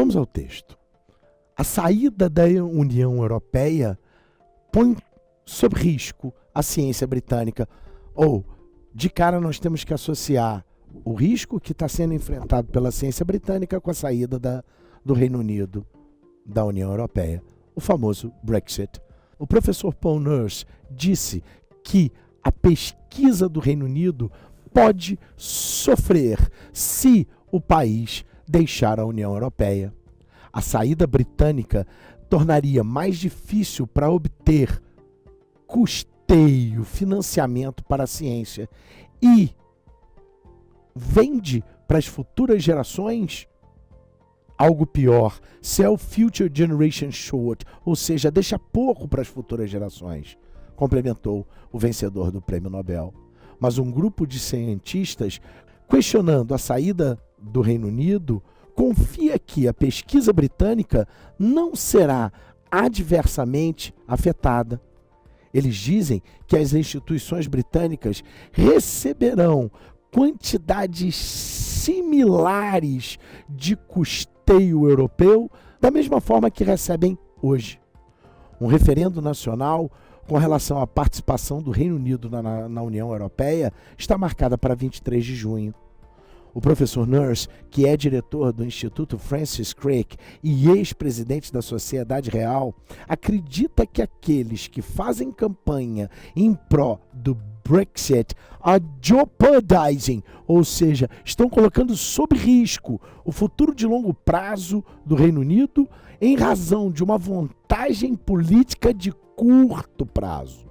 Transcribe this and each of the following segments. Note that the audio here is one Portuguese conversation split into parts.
Vamos ao texto. A saída da União Europeia põe sob risco a ciência britânica. Ou, de cara, nós temos que associar o risco que está sendo enfrentado pela ciência britânica com a saída do Reino Unido da União Europeia, o famoso Brexit. O professor Paul Nurse disse que a pesquisa do Reino Unido pode sofrer se o país deixar a União Europeia. A saída britânica tornaria mais difícil para obter custeio, financiamento para a ciência e vende para as futuras gerações algo pior, sell future generation short, ou seja, deixa pouco para as futuras gerações, complementou o vencedor do Prêmio Nobel. Mas um grupo de cientistas, questionando a saída do Reino Unido, confia que a pesquisa britânica não será adversamente afetada. Eles dizem que as instituições britânicas receberão quantidades similares de custeio europeu, da mesma forma que recebem hoje. Um referendo nacional com relação à participação do Reino Unido na União Europeia está marcada para 23 de junho. O professor Nurse, que é diretor do Instituto Francis Crick e ex-presidente da Sociedade Real, acredita que aqueles que fazem campanha em pró do Brexit are jeopardizing, ou seja, estão colocando sob risco o futuro de longo prazo do Reino Unido em razão de uma vantagem política de curto prazo.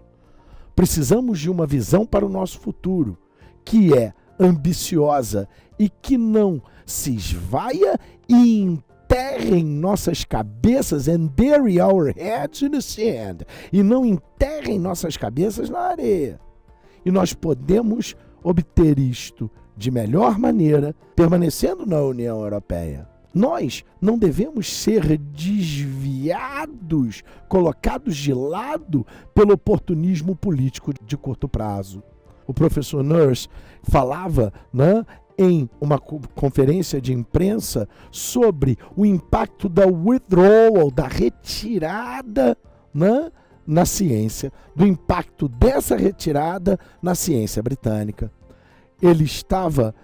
Precisamos de uma visão para o nosso futuro, que é ambiciosa e que não se esvaia e enterre em nossas cabeças and bury our heads in the sand, e não enterrem nossas cabeças na areia. E nós podemos obter isto de melhor maneira permanecendo na União Europeia. Nós não devemos ser desviados, colocados de lado pelo oportunismo político de curto prazo. O professor Nurse falava, em uma conferência de imprensa sobre o impacto da withdrawal, da retirada, na ciência, do impacto dessa retirada na ciência britânica. Ele estava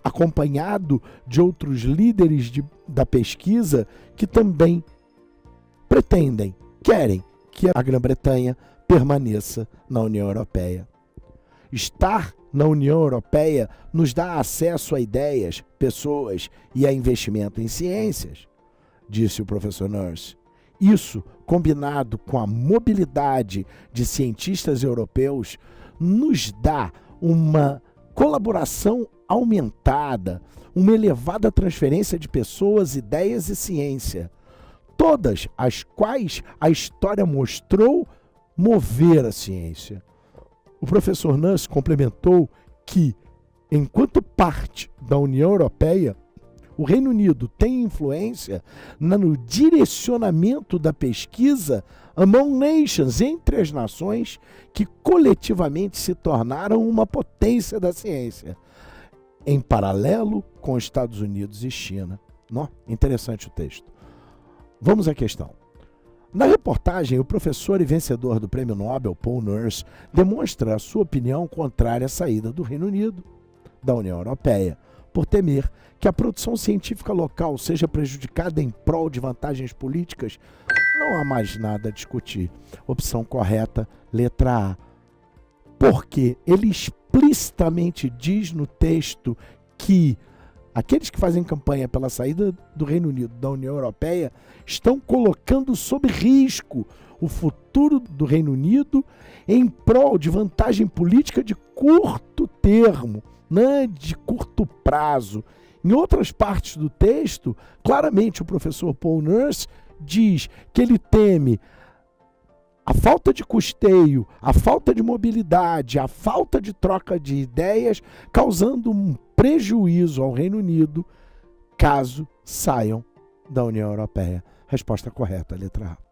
acompanhado de outros líderes da pesquisa que também querem que a Grã-Bretanha permaneça na União Europeia. Estar na União Europeia nos dá acesso a ideias, pessoas e a investimento em ciências, disse o professor Nurse. Isso, combinado com a mobilidade de cientistas europeus, nos dá uma colaboração aumentada, uma elevada transferência de pessoas, ideias e ciência, todas as quais a história mostrou mover a ciência. O professor Nurse complementou que, enquanto parte da União Europeia, o Reino Unido tem influência no direcionamento da pesquisa among nations, entre as nações que coletivamente se tornaram uma potência da ciência, em paralelo com Estados Unidos e China. Interessante o texto. Vamos à questão. Na reportagem, o professor e vencedor do Prêmio Nobel, Paul Nurse, demonstra a sua opinião contrária à saída do Reino Unido da União Europeia, por temer que a produção científica local seja prejudicada em prol de vantagens políticas. Não há mais nada a discutir. Opção correta, letra A. Porque ele explicitamente diz no texto que aqueles que fazem campanha pela saída do Reino Unido da União Europeia estão colocando sob risco o futuro do Reino Unido em prol de vantagem política de curto termo, de curto prazo. Em outras partes do texto, claramente o professor Paul Nurse diz que ele teme a falta de custeio, a falta de mobilidade, a falta de troca de ideias, causando um prejuízo ao Reino Unido caso saiam da União Europeia. Resposta correta, letra A.